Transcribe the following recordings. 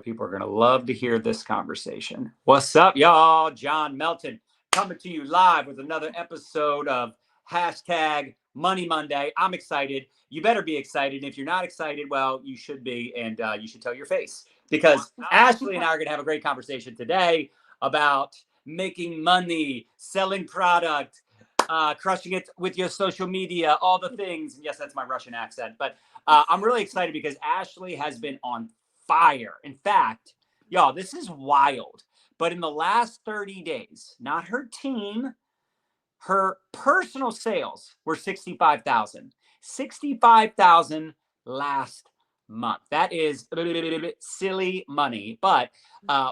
People are going to love to hear this conversation. What's up, y'all? John Melton coming to you live with another episode of hashtag Money Monday. I'm excited. You better be excited. If you're not excited, well, you should be, and you should tell your face, because Ashley and I are going to have a great conversation today about making money, selling product, crushing it with your social media, all the things. Yes, that's my Russian accent, but I'm really excited because Ashley has been on fire. In fact, y'all, this is wild. But in the last 30 days, not her team, her personal sales were 65,000. 65,000 last month. That is silly money. But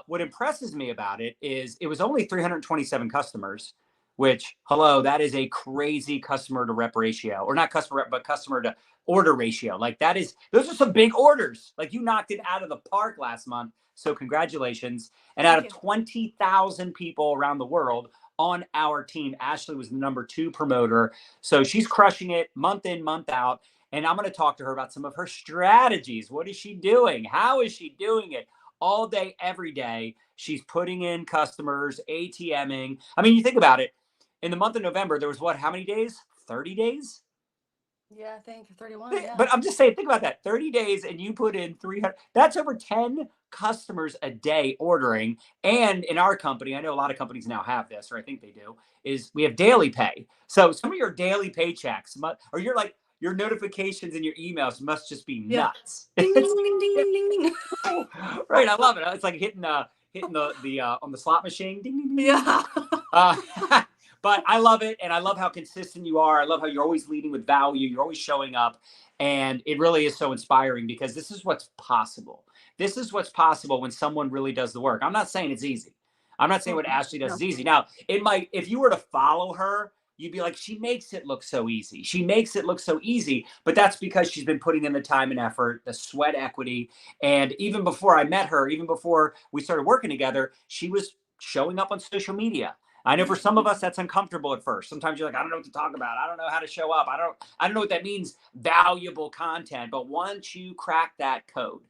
what impresses me about it is it was only 327 customers, which, hello, that is a crazy customer to rep ratio, or not customer rep, but customer to order ratio. Like that is, those are some big orders. Like you knocked it out of the park last month. So congratulations. And out of 20,000 people around the world on our team, Ashley was the number 2 promoter. So she's crushing it month in, month out. And I'm going to talk to her about some of her strategies. What is she doing? How is she doing it? All day, every day, she's putting in customers, ATMing. I mean, you think about it. In the month of November, there was what? How many days? 30 days? Yeah, I think 31. Yeah. But I'm just saying, think about that. 30 days and you put in 300. That's over 10 customers a day ordering. And in our company, I know a lot of companies now have this, or I think they do, is we have daily pay. So some of your daily paychecks, or you're like, your notifications and your emails must just be nuts. Ding, ding, ding, ding, ding, ding, ding. Right, I love it. It's like hitting the on the slot machine. Ding, ding, ding. Yeah. But I love it, and I love how consistent you are. I love how you're always leading with value. You're always showing up, and it really is so inspiring because this is what's possible. This is what's possible when someone really does the work. I'm not saying it's easy. I'm not saying what Ashley does is easy. Now, it might, if you were to follow her, you'd be like, she makes it look so easy. She makes it look so easy, but that's because she's been putting in the time and effort, the sweat equity. And even before I met her, even before we started working together, she was showing up on social media. I know for some of us that's uncomfortable at first. Sometimes you're like, I don't know what to talk about. I don't know how to show up. I don't know what that means, valuable content. But once you crack that code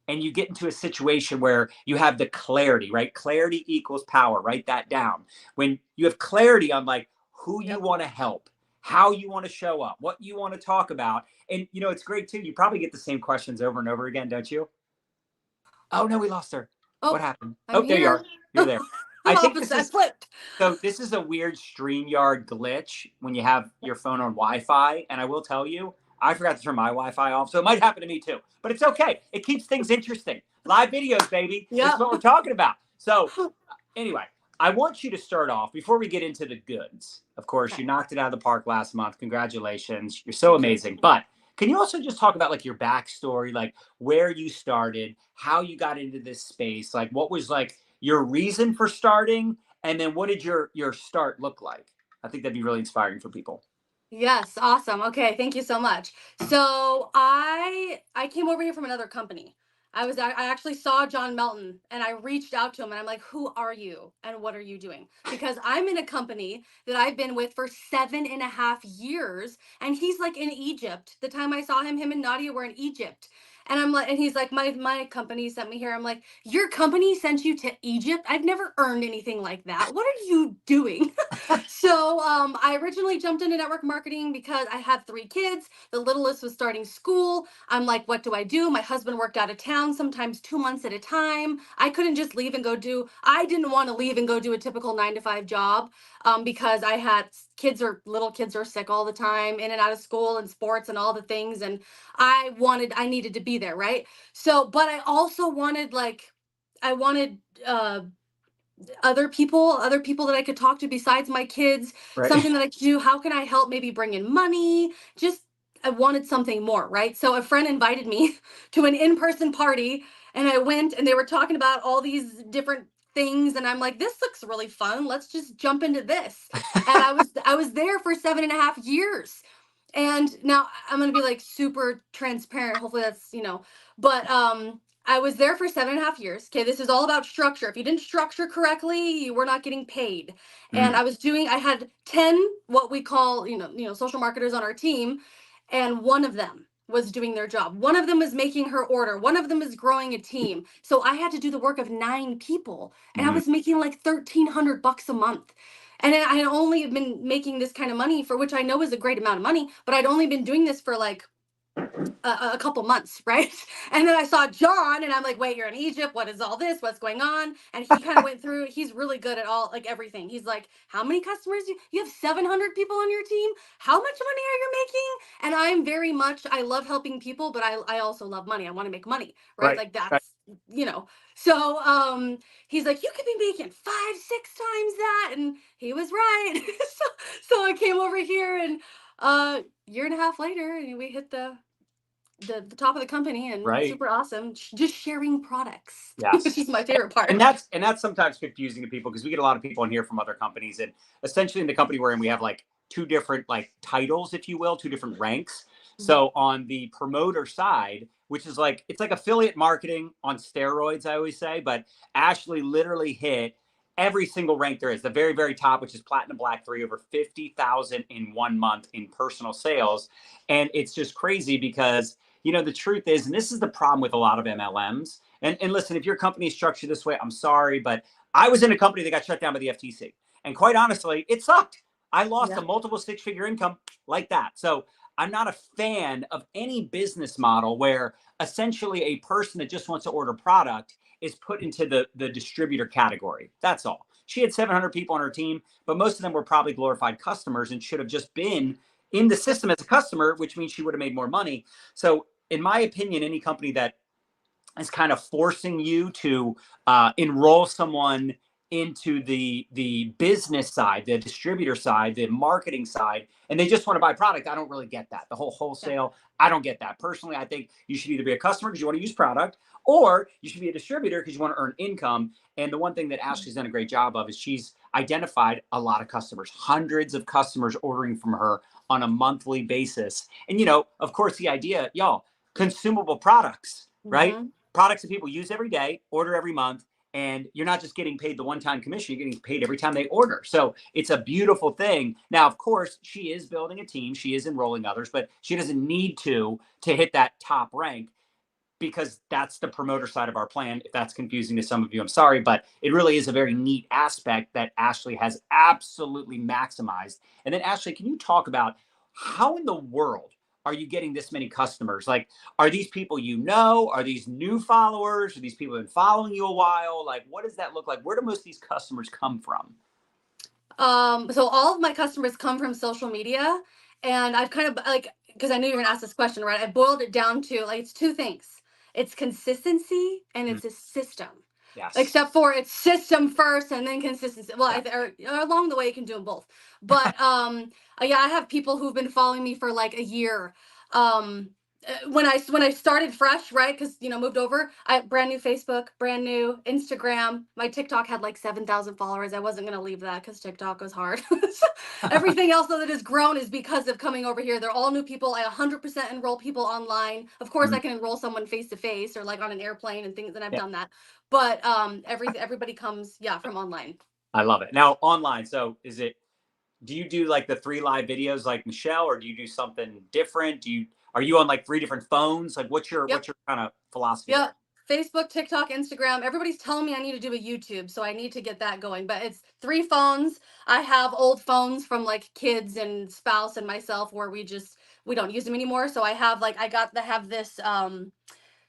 and you get into a situation where you have the clarity, right? Clarity equals power. Write that down. When you have clarity on like who you want to help, how you want to show up, what you want to talk about. And you know, it's great too. You probably get the same questions over and over again, don't you? Oh no, we lost her. What happened? I'm there you here. are. You're there. I think this is flipped. so. This is a weird StreamYard glitch when you have your phone on Wi-Fi, and I will tell you, I forgot to turn my Wi-Fi off, so it might happen to me too. But it's okay. It keeps things interesting. Live videos, baby. Yeah. That's what we're talking about. So, anyway, I want you to start off before we get into the goods. Of course, you knocked it out of the park last month. Congratulations. You're so amazing. But can you also just talk about like your backstory, like where you started, how you got into this space, like what was like your reason for starting, and then what did your start look like? I think that'd be really inspiring for people. Yes, awesome. Okay, thank you so much. So I came over here from another company. I actually saw John Melton and I reached out to him and I'm like, who are you and what are you doing? Because I'm in a company that I've been with for 7.5 years and he's like in Egypt. The time I saw him and Nadia were in Egypt. And I'm like, and he's like, my company sent me here. I'm like, your company sent you to Egypt? I've never earned anything like that. What are you doing? So I originally jumped into network marketing because I had 3 kids. The littlest was starting school. I'm like, what do I do? My husband worked out of town, sometimes 2 months at a time. I couldn't just leave and I didn't want to leave and go do a typical 9 to 5 job because I had little kids are sick all the time, in and out of school and sports and all the things. And I needed to be there, right? So, but I also wanted uh other people that I could talk to besides my kids, Right. something that I could do. How can I help maybe bring in money? Just I wanted something more, right? So a friend invited me to an in-person party and I went and they were talking about all these different things and I'm like, this looks really fun. Let's just jump into this. And I was there for 7.5 years. And now I'm gonna be like super transparent. Hopefully that's, but I was there for 7.5 years. Okay, this is all about structure. If you didn't structure correctly, you were not getting paid. And I had 10 what we call, social marketers on our team, and one of them was doing their job. One of them is making her order. One of them is growing a team. So I had to do the work of 9 people, and I Mhm. was making like $1,300 a month. And I had only been making this kind of money, for which I know is a great amount of money, but I'd only been doing this for like a couple months, right? And then I saw John, and I'm like, wait, you're in Egypt. What is all this? What's going on? And he kind of went through. He's really good at all, like everything. He's like, how many customers? You have 700 people on your team. How much money are you making? And I'm very much, I love helping people, but I also love money. I want to make money, right? Right. Like Right. that's, you know. So he's like, you could be making 5, 6 times that, and he was right. So I came over here, and year and a half later, and we hit the top of the company, and Right. super awesome. Just sharing products, which Yes. is my favorite And part. that's sometimes confusing to people because we get a lot of people in here from other companies, and essentially in the company we're in, we have like two different like titles, if you will, two different ranks. Mhm. So on the promoter side, which is like it's like affiliate marketing on steroids, I always say, but Ashley literally hit every single rank there is. The very, very top, which is platinum black 3, over 50,000 in 1 month in personal sales. And it's just crazy because, the truth is, and this is the problem with a lot of MLMs. And listen, if your company is structured this way, I'm sorry, but I was in a company that got shut down by the FTC. And quite honestly, it sucked. I lost Yeah. a multiple 6-figure income like that. So I'm not a fan of any business model where essentially a person that just wants to order product is put into the distributor category. That's all. She had 700 people on her team, but most of them were probably glorified customers and should have just been in the Yep. system as a customer, which means she would have made more money. So, in my opinion, any company that is kind of forcing you to enroll someone into the business side, the distributor side, the marketing side, and they just want to buy product. I don't really get that. The whole Yeah. wholesale, I don't get that. Personally, I think you should either be a customer because you want to use product, or you should be a distributor because you want to earn income. And the one thing that Ashley's done a great job of is she's identified a lot of customers, hundreds of customers ordering from her on a monthly basis. And of course, the idea, y'all, consumable products, right? Mm-hmm. Products that people use every day, order every month, and you're not just getting paid the one-time commission, you're getting paid every time they order. So it's a beautiful thing. Now, of course, she is building a team, she is enrolling others, but she doesn't need to hit that top rank because that's the promoter side of our plan. If that's confusing to some of you, I'm sorry, but it really is a very neat aspect that Ashley has absolutely maximized. And then, Ashley, can you talk about how in the world are you getting this many customers? Like, are these people you know? Are these new followers? Are these people who've been following you a while? Like, what does that look like? Where do most of these customers come from? So all of my customers come from social media, and I've kind of like, because I knew you were gonna ask this question, right? I boiled it down to like it's two things. It's consistency and Mm, it's a system. yes. Except for it's system first and then consistency. Well, Yeah. or along the way you can do them both. But yeah, I have people who've been following me for like a year. Um, when I started fresh, right? Because moved over. I brand new Facebook, brand new Instagram. My TikTok had like 7,000 followers. I wasn't gonna leave that because TikTok was hard. So everything else that has grown is because of coming over here. They're all new people. I 100% enroll people online. Of course, Mm, I can enroll someone face to face or like on an airplane and things, and I've yeah. done that. But everybody comes, yeah, from online. I love it. Now, online. So do you do like the 3 live videos like Michelle, or do you do something different? Are you on like 3 different phones? Like Yep. what's your kind of philosophy Yep. there? Facebook, TikTok, Instagram. Everybody's telling me I need to do a YouTube, so I need to get that going. But it's 3 phones. I have old phones from like kids and spouse and myself where we don't use them anymore. So I have this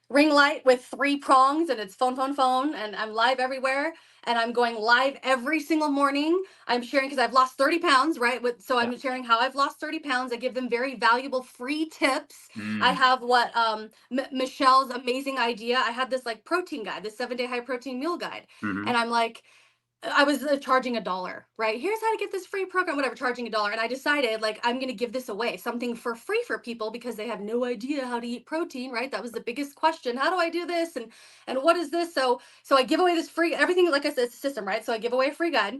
ring light with 3 prongs, and it's phone, and I'm live everywhere, and I'm going live every single morning. I'm sharing because I've lost 30 pounds, right? So Yeah. I'm sharing how I've lost 30 pounds. I give them very valuable free tips. I Mm, have what Michelle's amazing idea. I had this like protein guide, this 7-day high protein meal guide, hmm. and I'm like, I was charging $1, right? Here's how to get this free program, whatever, charging $1. And I decided, like, I'm going to give this away, something for free for people because they have no idea how to eat protein, right? That was the biggest question. How do I do this? And what is this? So I give away this free, everything, like I said, it's a system, right? So I give away a free guide.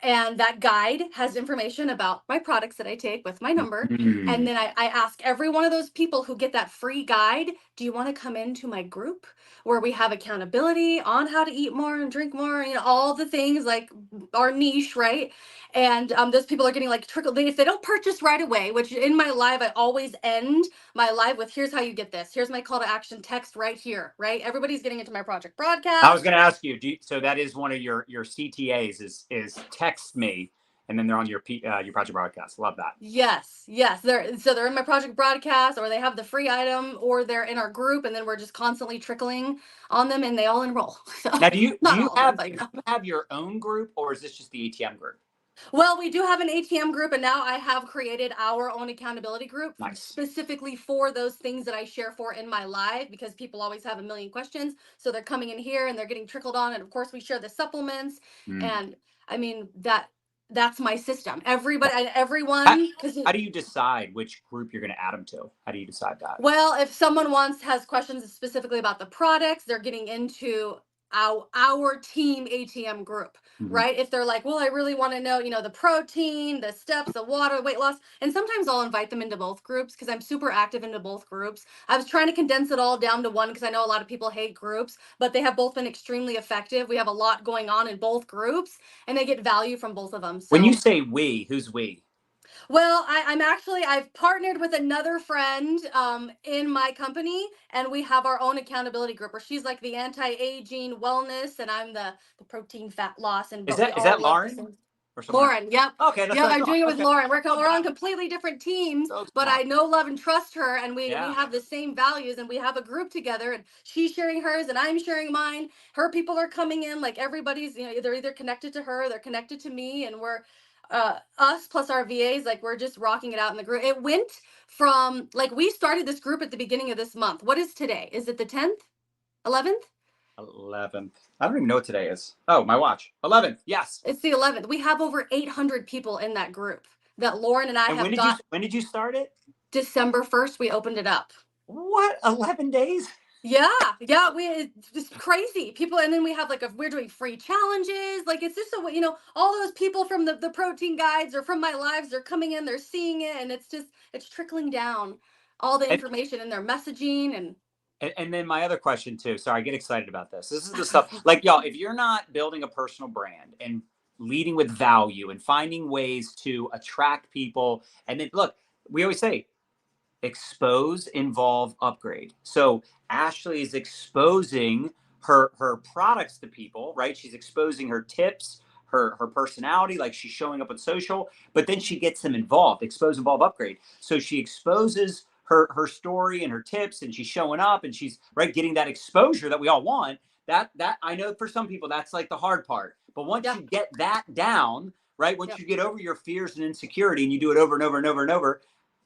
And that guide has information about my products that I take with my number. And Mm, then I ask every one of those people who get that free guide, do you want to come into my group where we have accountability on how to eat more and drink more, all the things like our niche, right? And those people are getting like trickle. If they don't purchase right away, which in my live, I always end my live with, here's how you get this. Here's my call to action text right here, right? Everybody's getting into my project broadcast. I was going to ask you, so that is one of your CTAs is text me, and then they're on your project broadcast. Love that. Yes. They're in my project broadcast, or they have the free item, or they're in our group, and then we're just constantly trickling on them, and they all enroll. So, now, do you have your own group, or is this just the ATM group? Well, we do have an ATM group, and now I have created our own accountability group specifically for those things that I share for in my live, because people always have a million questions. So they're coming in here and they're getting trickled on. And of course, we share the supplements. And I mean, that's my system. Everyone. How do you decide which group you're going to add them to? How do you decide that? Well, if someone has questions specifically about the products, they're getting into our team ATM group, right? If they're like, well, I really want to know, the protein, the steps, the water, weight loss. And sometimes I'll invite them into both groups because I'm super active into both groups. I was trying to condense it all down to one because I know a lot of people hate groups, but they have both been extremely effective. We have a lot going on in both groups and they get value from both of them. So when you say we, who's we? Well, I've partnered with another friend in my company, and we have our own accountability group where she's like the anti-aging wellness, and I'm the protein fat loss. And Is that Lauren? Lauren, yep. Okay, that's yep, I'm doing it with Lauren. We're on completely different teams, but I know, love, and trust her, and we have the same values, and we have a group together, and she's sharing hers, and I'm sharing mine. Her people are coming in, like everybody's, they're either connected to her, they're connected to me, and we're us plus our VAs, like we're just rocking it out in the group. It went from we started this group at the beginning of this month. What is today? Is it the 10th? 11th? 11th. I don't even know what today is. Oh, my watch. 11th. Yes. It's the 11th. We have over 800 people in that group that Lauren and I have when did you start it? December 1st, we opened it up. What? 11 days? Yeah, it's just crazy people. And then we have we're doing free challenges. It's just all those people from the protein guides or from my lives, they're coming in, they're seeing it, and it's trickling down all the information and their messaging. And then my other question too, sorry, I get excited about this. This is the stuff y'all, if you're not building a personal brand and leading with value and finding ways to attract people, and then look, we always say, expose, involve, upgrade. So Ashley is exposing her products to people, right? She's exposing her tips, her personality, like she's showing up on social, but then she gets them involved, expose, involve, upgrade. So she exposes her story and her tips, and she's showing up, and she's getting that exposure that we all want. That I know for some people that's like the hard part, but once you get that down, right? Once you get over your fears and insecurity, and you do it over and over and over and over,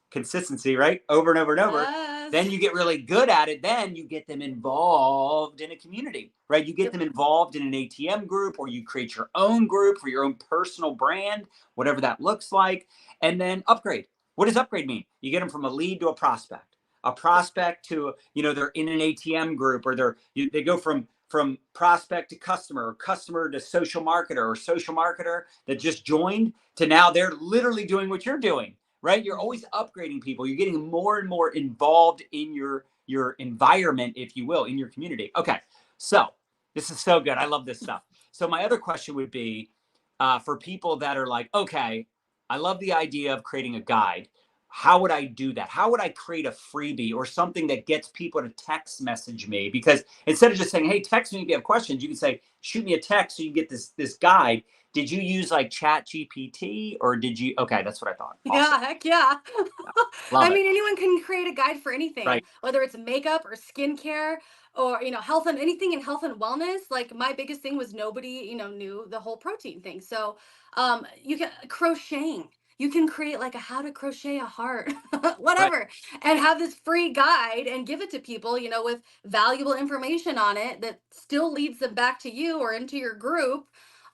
consistency, right? Over and over and over. Yes. Then you get really good at it. Then you get them involved in a community, right? You get them involved in an ATM group, or you create your own group for your own personal brand, whatever that looks like. And then upgrade. What does upgrade mean? You get them from a lead to a prospect to, they're in an ATM group, or they go from prospect to customer, or customer to social marketer, or social marketer that just joined to now they're literally doing what you're doing. Right? You're always upgrading people. You're getting more and more involved in your environment, if you will, in your community. Okay. So this is so good. I love this stuff. So my other question would be for people that are like, okay, I love the idea of creating a guide. How would I do that? How would I create a freebie or something that gets people to text message me? Because instead of just saying, hey, text me if you have questions, you can say, shoot me a text so you get this guide. Did you use Chat GPT, or did you? Okay, that's what I thought. Awesome. Yeah, heck yeah. I mean, anyone can create a guide for anything, right? Whether it's makeup or skincare or, health and anything in health and wellness. My biggest thing was nobody, knew the whole protein thing. So you can crocheting. You can create a how to crochet a heart, whatever, and have this free guide and give it to people, with valuable information on it that still leads them back to you or into your group.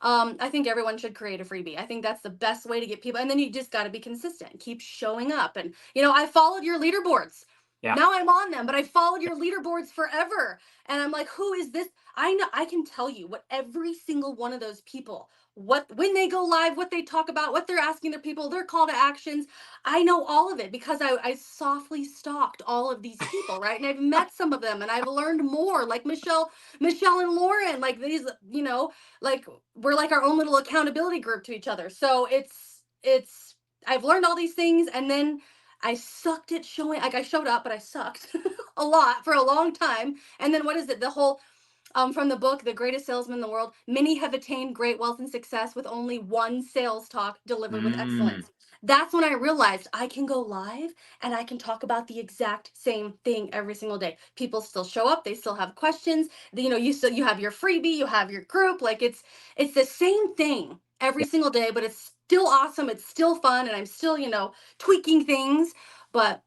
I think everyone should create a freebie. I think that's the best way to get people. And then you just got to be consistent, keep showing up. And, I followed your leaderboards. Yeah. Now I'm on them, but I followed your leaderboards forever. And I'm like, who is this? I know I can tell you what every single one of those people, what when they go live, what they talk about, what they're asking their people, their call to actions. I know all of it because I softly stalked all of these people, right? And I've met some of them and I've learned more, like Michelle and Lauren, like these, like we're like our own little accountability group to each other. So it's I've learned all these things, and then I sucked at showing, like I showed up, but I sucked a lot for a long time. And then what is it? The whole from the book, The Greatest Salesman in the World, many have attained great wealth and success with only one sales talk delivered with Mm. excellence. That's when I realized I can go live and I can talk about the exact same thing every single day. People still show up, they still have questions. You have your freebie, you have your group. Like it's the same thing every Yeah. single day, but it's still awesome. It's still fun, and I'm still tweaking things. But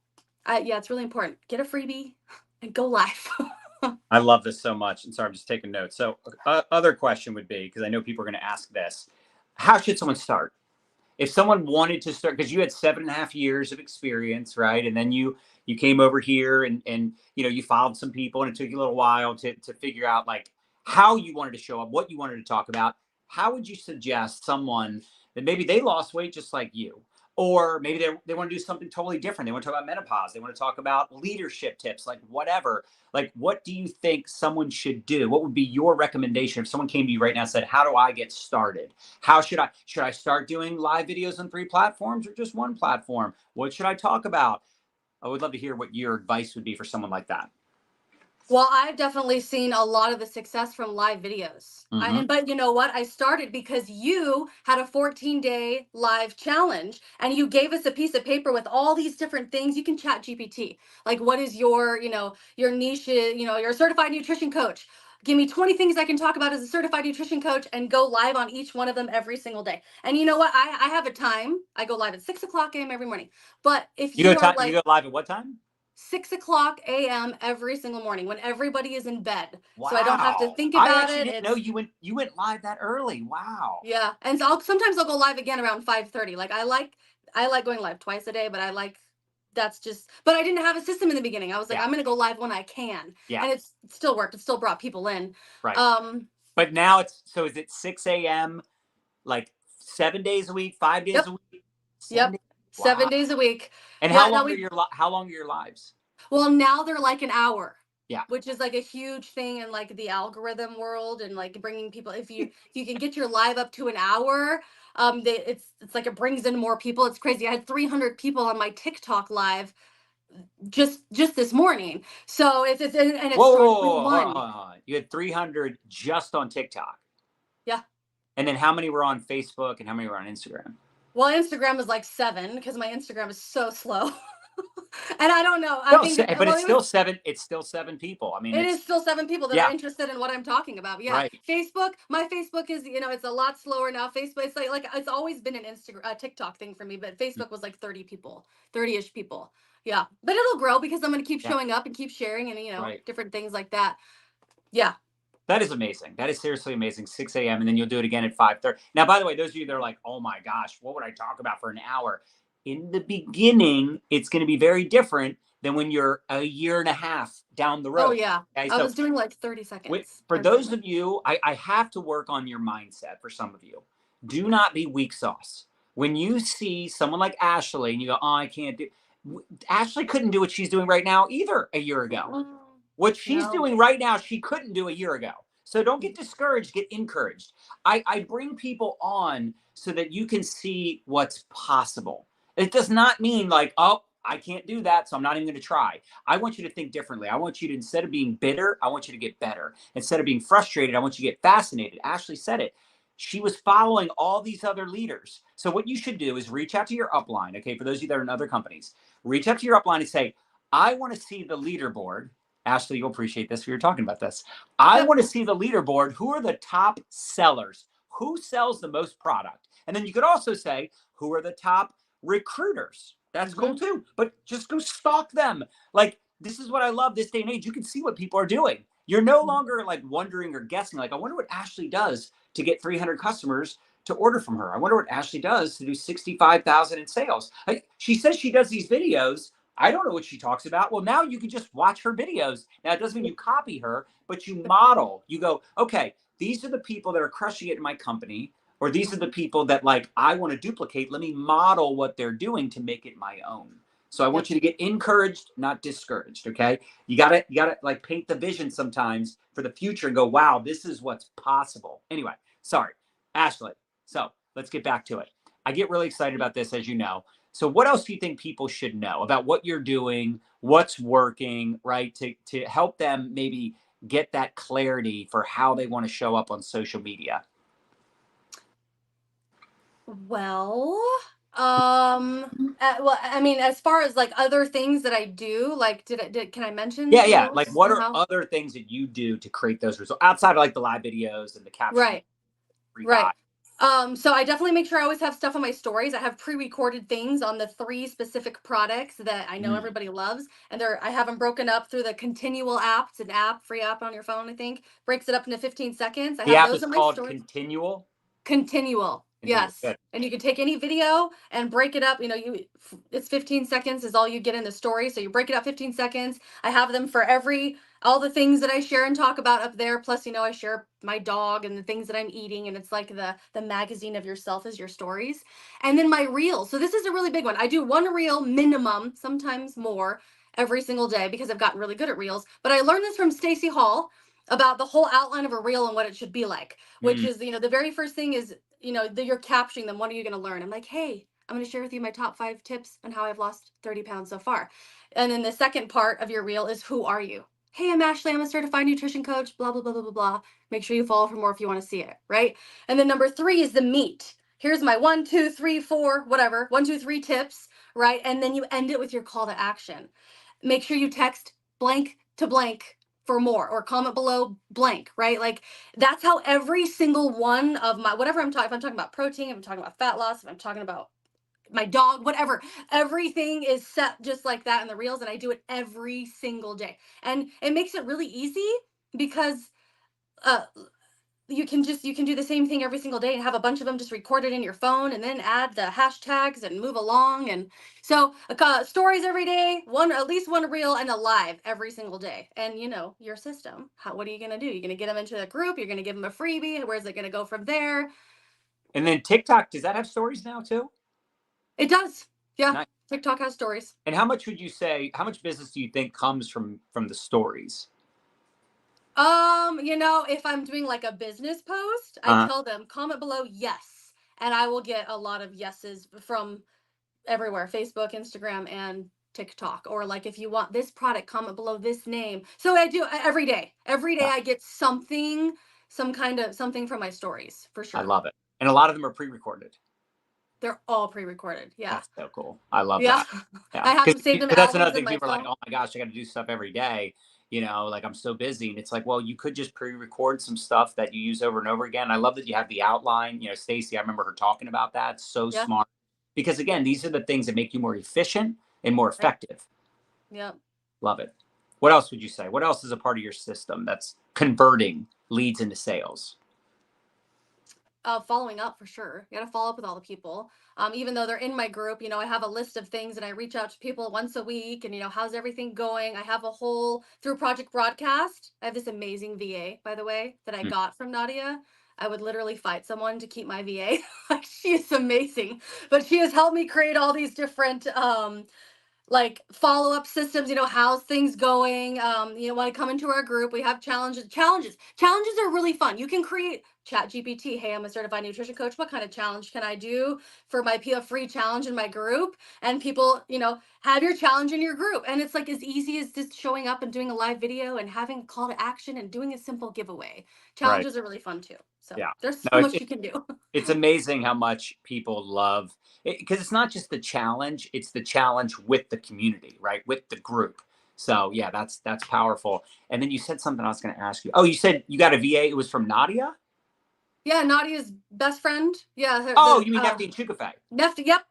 yeah, it's really important. Get a freebie and go live. I love this so much. And sorry, I'm just taking notes. So, other question would be, because I know people are going to ask this, how should someone start? If someone wanted to start, because you had 7.5 years of experience, right? And then you came over here and you followed some people, and it took you a little while to figure out like how you wanted to show up, what you wanted to talk about. How would you suggest someone that maybe they lost weight just like you, or maybe they want to do something totally different? They want to talk about menopause. They want to talk about leadership tips, like whatever. Like, what do you think someone should do? What would be your recommendation if someone came to you right now and said, "How do I get started? How should I start doing live videos on 3 platforms or just one platform? What should I talk about?" I would love to hear what your advice would be for someone like that. Well, I've definitely seen a lot of the success from live videos. Mm-hmm. But you know what? I started because you had a 14-day live challenge, and you gave us a piece of paper with all these different things. You can chat GPT. Like, what is your niche, you're a certified nutrition coach. Give me 20 things I can talk about as a certified nutrition coach, and go live on each one of them every single day. And you know what? I have a time. I go live at 6 o'clock a.m. every morning. But if You go you are you like go live at what time? 6 o'clock a.m. every single morning when everybody is in bed. So I don't have to Wow. think I about actually it. didn't know It's you went live that early. Wow. Yeah. And so sometimes I'll go live again around 5:30. Like I like going live twice a day, but but I didn't have a system in the beginning. I was like, Yeah. I'm gonna go live when I can. Yeah. And it still worked. It still brought people in. Right. Um, But now is it 6 a.m. like 7 days a week, 5 days yep, a week, seven yep. days? Seven Wow. days a week. And Yeah, no, we how long are your lives? Well, now they're like an hour, Yeah. which is like a huge thing in like the algorithm world, and like bringing people. If you can get your live up to an hour, it's like it brings in more people. It's crazy. I had 300 people on my TikTok live just this morning. So and it Whoa, whoa, started whoa, with whoa, hold on, one. hold on, hold on. You had 300 just on TikTok. Yeah. And then how many were on Facebook and how many were on Instagram? Well, Instagram is like 7 because my Instagram is so slow. And I don't know. I No, think but well, it's still seven. It's still 7 people. I mean, it it's is still 7 people that are yeah, interested in what I'm talking about. Yeah, right. Facebook. My Facebook is, it's a lot slower now. Facebook, it's like it's always been an Instagram, TikTok thing for me, but Facebook was like 30 people, 30ish people. Yeah, but it'll grow because I'm going to keep Yeah, showing up and keep sharing, and right. different things like that. Yeah. That is amazing. That is seriously amazing. 6 a.m. and then you'll do it again at 5:30. Now, by the way, those of you that are like, "Oh my gosh, what would I talk about for an hour?" In the beginning, it's going to be very different than when you're a year and a half down the Oh road. yeah. Okay, I so was doing like 30 seconds for every those single. of you, I have to work on your mindset for some of you. Do not be weak sauce. When you see someone like Ashley and you go, "Oh, I can't do," Ashley couldn't do what she's doing right now either a year ago. Mm-mm. What she's No. doing right now, she couldn't do a year ago. So don't get discouraged, get encouraged. I bring people on so that you can see what's possible. It does not mean like, "Oh, I can't do that, so I'm not even going to try." I want you to think differently. I want you to, instead of being bitter, I want you to get better. Instead of being frustrated, I want you to get fascinated. Ashley said it. She was following all these other leaders. So what you should do is reach out to your upline. Okay, for those of you that are in other companies, reach out to your upline and say, "I want to see the leaderboard." Ashley, you'll appreciate this. We were talking about this. I want to see the leaderboard. Who are the top sellers? Who sells the most product? And then you could also say, who are the top recruiters? That's cool Mm-hmm. too. But just go stalk them. Like, this is what I love this day and age. You can see what people are doing. You're no longer like wondering or guessing, like, I wonder what Ashley does to get 300 customers to order from her. I wonder what Ashley does to do 65,000 in sales. She says she does these videos. I don't know what she talks about. Well, now you can just watch her videos. Now, it doesn't mean you copy her, but you model. You go, okay, these are the people that are crushing it in my company, or these are the people that like I want to duplicate. Let me model what they're doing to make it my own. So I want you to get encouraged, not discouraged. Okay. You gotta like paint the vision sometimes for the future and go, wow, this is what's possible. Anyway, sorry, Ashley. So let's get back to it. I get really excited about this, as you know. So what else do you think people should know about what you're doing, what's working, right? To help them maybe get that clarity for how they want to show up on social media. Well, well, I mean, as far as like other things that I do, like, can I mention Yeah. Like reels what and are how? other things that you do to create those results outside of like the live videos and the caption Right, rebuy? right. So I definitely make sure I always have stuff on my stories. I have pre-recorded things on the 3 specific products that I know Mm. everybody loves, and I have them broken up through the Continual app. It's an app, free app on your phone, I think. Breaks it up into 15 seconds. I The have app those is on my called stories. Continual. Continual. Continual. Yes. Good. And you can take any video and break it up. It's 15 seconds is all you get in the story. So you break it up 15 seconds. I have them for all the things that I share and talk about up there. Plus, I share my dog and the things that I'm eating. And it's like the magazine of yourself is your stories. And then my reels. So this is a really big one. I do one reel minimum, sometimes more, every single day because I've gotten really good at reels. But I learned this from Stacey Hall about the whole outline of a reel and what it should be like, which Mm. is, the very first thing is, that you're capturing them. What are you going to learn? I'm like, hey, I'm going to share with you my top 5 tips on how I've lost 30 pounds so far. And then the second part of your reel is, who are you? Hey, I'm Ashley. I'm a certified nutrition coach, blah, blah, blah, blah, blah, blah. Make sure you follow for more if you want to see it, right? And then number 3 is the meat. Here's my 1, 2, 3, 4, whatever, 1, 2, 3 tips, right? And then you end it with your call to action. Make sure you text blank to blank for more, or comment below blank, right? Like, that's how every single one of my, whatever if I'm talking about protein, if I'm talking about fat loss, if I'm talking about my dog, whatever, everything is set just like that in the reels. And I do it every single day. And it makes it really easy because uh, you can do the same thing every single day and have a bunch of them just recorded in your phone, and then add the hashtags and move along. And so stories every day, at least one reel and a live every single day. And your system, what are you going to do? You're going to get them into the group, you're going to give them a freebie. Where's it going to go from there? And then TikTok, does that have stories now too? It does. Yeah. Nice. TikTok has stories. And how much would you say, how much business do you think comes from the stories? If I'm doing like a business post, I Uh, tell them comment below yes, and I will get a lot of yeses from everywhere: Facebook, Instagram, and TikTok. Or like, if you want this product, comment below this name. So I do every day. Every day yeah, I get something, some kind of something from my stories for I sure. love it. And a lot of them are pre-recorded. They're all pre-recorded. Yeah. That's so cool. I love Yeah. that. Yeah. I have them saved Because in that's another albums in thing. my People are like, phone. oh my gosh, I got to do stuff every day. Like I'm so busy. And it's like, well, you could just pre-record some stuff that you use over and over again. I love that you have the outline. Stacy, I remember her talking about that. So Yeah. smart. Because again, these are the things that make you more efficient and more Right. effective. Yeah. Love it. What else would you say? What else is a part of your system that's converting leads into sales? Following up for sure. You got to follow up with all the people. Even though they're in my group, I have a list of things, and I reach out to people once a week, and how's everything going? I have a whole, through Project Broadcast. I have this amazing VA, by the way, that I Hmm. got from Nadia. I would literally fight someone to keep my VA. Like, she is amazing, but she has helped me create all these different like follow-up systems. How's things going? Want to come into our group, we have challenges are really fun. You can create Chat GPT. Hey, I'm a certified nutrition coach, what kind of challenge can I do for my free challenge in my group? And people, have your challenge in your group, and it's like as easy as just showing up and doing a live video and having a call to action and doing a simple giveaway. Right. Challenges are really fun too, so Yeah. there's so No, much you can do. it's amazing how much people love it, because it's not just the challenge, it's the challenge with the community, right? With the group. So yeah, that's powerful. And then you said something I was going to ask you. Oh, you said you got a VA. It was from Nadia? Yeah, Nadia's best friend. Yeah, Oh, you mean Nefty and Chukafe? Nefty. Yep.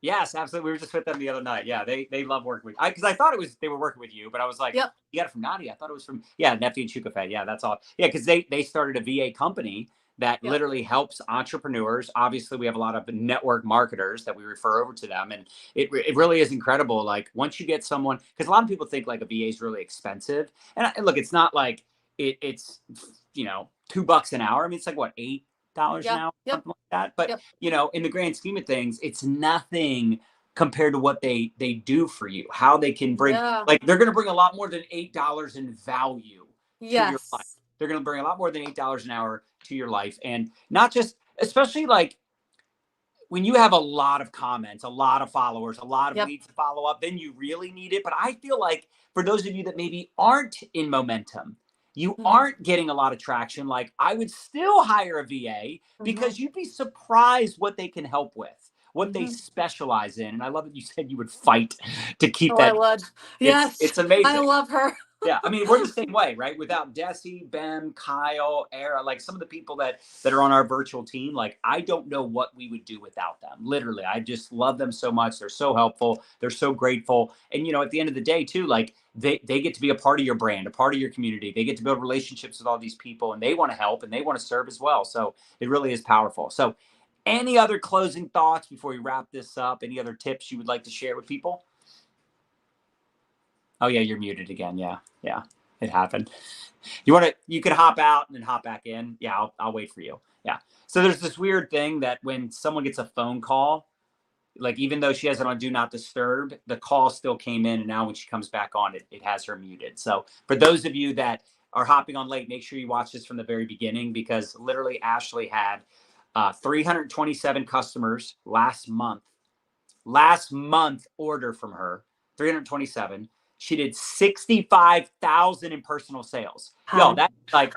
Yes, absolutely. We were just with them the other night. Yeah, they love working with. Because I thought they were working with you, but I was like, Yep. you got it from Nadia. I thought it was from Nefty and Chukafe. Yeah, that's all. Yeah, because they started a VA company that Yep. literally helps entrepreneurs. Obviously, we have a lot of network marketers that we refer over to them. And it really is incredible. Like once you get someone, because a lot of people think like a VA is really expensive. And look, it's not like it's, you know, $2 an hour. I mean, it's like what, $8 an Yeah. hour, Yep. something like that. But, Yep. you know, in the grand scheme of things, it's nothing compared to what they do for you, how they can bring, Yeah. like they're going to bring a lot more than $8 in value to your life. Yes. They're going to bring a lot more than $8 an hour to your life. And not just, especially like when you have a lot of comments, a lot of followers, a lot of Yep. leads to follow up, then you really need it. But I feel like for those of you that maybe aren't in momentum, you aren't getting a lot of traction, like I would still hire a VA because you'd be surprised what they can help with, what they specialize in. And I love that you said you would fight to keep Oh, I that. would. It's Yes. I amazing. love her. Yeah, I mean, we're the same way, right? Without Desi, Ben, Kyle, Era, like some of the people that are on our virtual team, like I don't know what we would do without them. Literally, I just love them so much. They're so helpful. They're so grateful. And you know, at the end of the day, too, like they get to be a part of your brand, a part of your community. They get to build relationships with all these people, and they want to help and they want to serve as well. So it really is powerful. So, any other closing thoughts before we wrap this up? Any other tips you would like to share with people? Oh yeah, you're muted again. Yeah, it happened. You could hop out and then hop back in. Yeah, I'll wait for you. Yeah. So there's this weird thing that when someone gets a phone call, like even though she has it on do not disturb, the call still came in, and now when she comes back on, it has her muted. So for those of you that are hopping on late, make sure you watch this from the very beginning, because literally Ashley had 327 customers last month order from her, 327. She did 65,000 in personal sales. Yo, Hi. that's like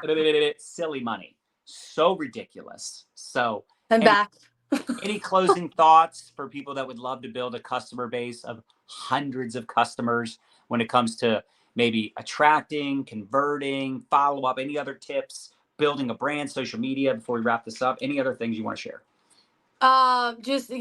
silly money. So ridiculous. So I'm any back. closing thoughts for people that would love to build a customer base of hundreds of customers when it comes to maybe attracting, converting, follow up, any other tips, building a brand, social media before we wrap this up? Any other things you want to share? Just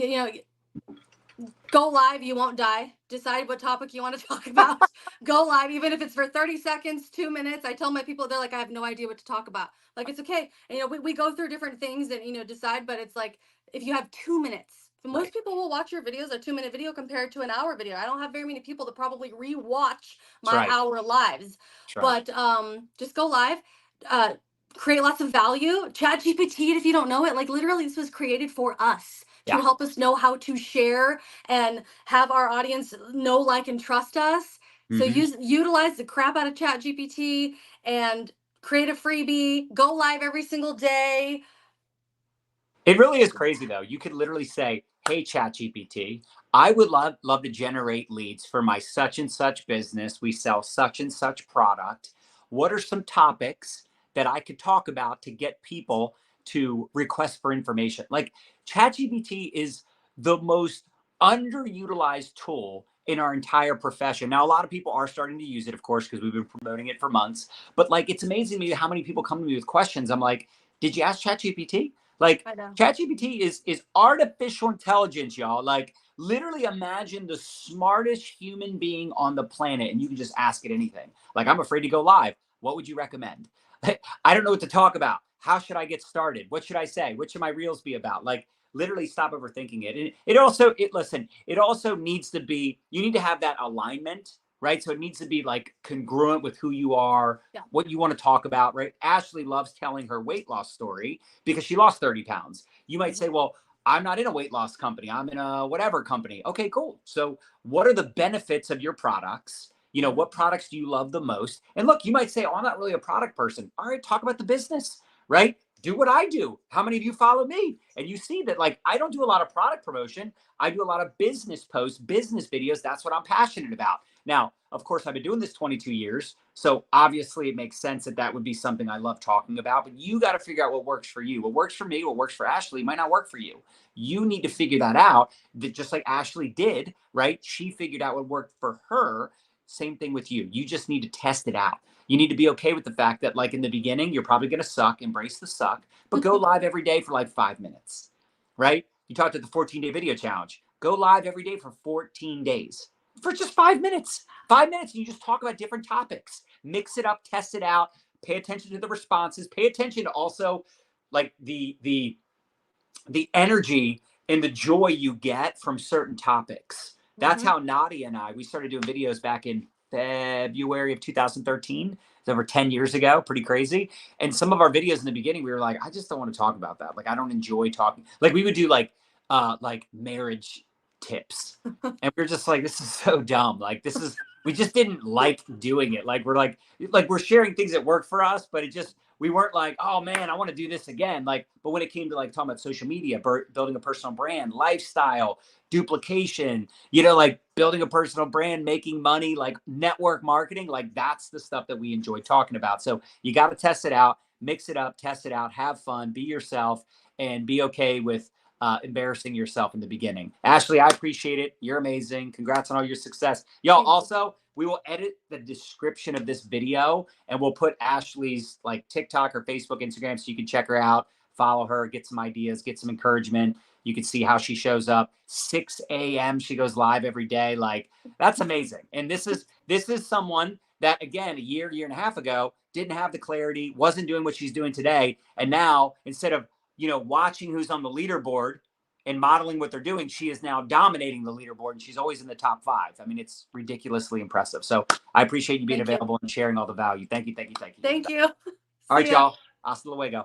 go live, you won't die. Decide what topic you want to talk about. Go live, even if it's for 30 seconds, 2 minutes. I tell my people, they're like, I have no idea what to talk about. Like, it's okay. And, we go through different things and, decide, but it's like, if you have 2 minutes, most people will watch your videos, a 2-minute video compared to an hour video. I don't have very many people that probably rewatch That's my right. hour lives, That's right. but just go live. Create lots of value. Chat GPT, if you don't know it, like literally this was created for us to Yeah. help us know how to share and have our audience know, like, and trust us. So utilize the crap out of Chat GPT and create a freebie. Go live every single day. It really is crazy though. You could literally say, "Hey ChatGPT, I would love to generate leads for my such and such business. We sell such and such product. What are some topics that I could talk about to get people to request for information?" Like ChatGPT is the most underutilized tool in our entire profession. Now, a lot of people are starting to use it, of course, because we've been promoting it for months. But like, it's amazing to me how many people come to me with questions. I'm like, "Did you ask ChatGPT?" Like, I know. ChatGPT is artificial intelligence, y'all. Like, literally imagine the smartest human being on the planet, and you can just ask it anything. Like, I'm afraid to go live. What would you recommend? I don't know what to talk about. How should I get started? What should I say? What should my reels be about? Like, literally stop overthinking it. And it also needs to be, you need to have that alignment, right? So it needs to be like congruent with who you are, Yeah. what you want to talk about, right? Ashley loves telling her weight loss story because she lost 30 pounds. You might say, well, I'm not in a weight loss company. I'm in a whatever company. Okay, cool. So what are the benefits of your products? What products do you love the most? And look, you might say, oh, I'm not really a product person. All right, talk about the business, right? Do what I do. How many of you follow me? And you see that, like, I don't do a lot of product promotion. I do a lot of business posts, business videos. That's what I'm passionate about. Now, of course, I've been doing this 22 years. So obviously it makes sense that would be something I love talking about, but you got to figure out what works for you. What works for me, what works for Ashley might not work for you. You need to figure that out, that just like Ashley did, right? She figured out what worked for her. Same thing with you. You just need to test it out. You need to be okay with the fact that, like, in the beginning, you're probably going to suck, embrace the suck, but go live every day for like 5 minutes, right? You talked about the 14-day video challenge. Go live every day for 14 days for just 5 minutes. 5 minutes, and you just talk about different topics. Mix it up, test it out, pay attention to the responses, pay attention to also like the energy and the joy you get from certain topics. That's how Nadia and we started doing videos back in February of 2013. It's over 10 years ago. Pretty crazy. And some of our videos in the beginning, we were like, I just don't want to talk about that. Like, I don't enjoy talking. Like, we would do like marriage tips. And we were just like, this is so dumb. Like, this is, we just didn't like doing it. Like, we're sharing things that work for us, but it just, we weren't like, oh man, I want to do this again. Like, but when it came to like talking about social media, building a personal brand, lifestyle, duplication, like building a personal brand, making money, like network marketing, like that's the stuff that we enjoy talking about. So you got to test it out, mix it up, test it out, have fun, be yourself, and be okay with embarrassing yourself in the beginning. Ashley, I appreciate it. You're amazing. Congrats on all your success. Y'all, also, we will edit the description of this video and we'll put Ashley's like TikTok or Facebook, Instagram, so you can check her out, follow her, get some ideas, get some encouragement. You can see how she shows up. 6 a.m. She goes live every day. Like, that's amazing. And this is someone that, again, a year and a half ago, didn't have the clarity, wasn't doing what she's doing today. And now, instead of, watching who's on the leaderboard and modeling what they're doing, she is now dominating the leaderboard, and she's always in the top 5. I mean, it's ridiculously impressive. So I appreciate you being available and sharing all the value. Thank you. Thank you. All right, y'all. Hasta luego.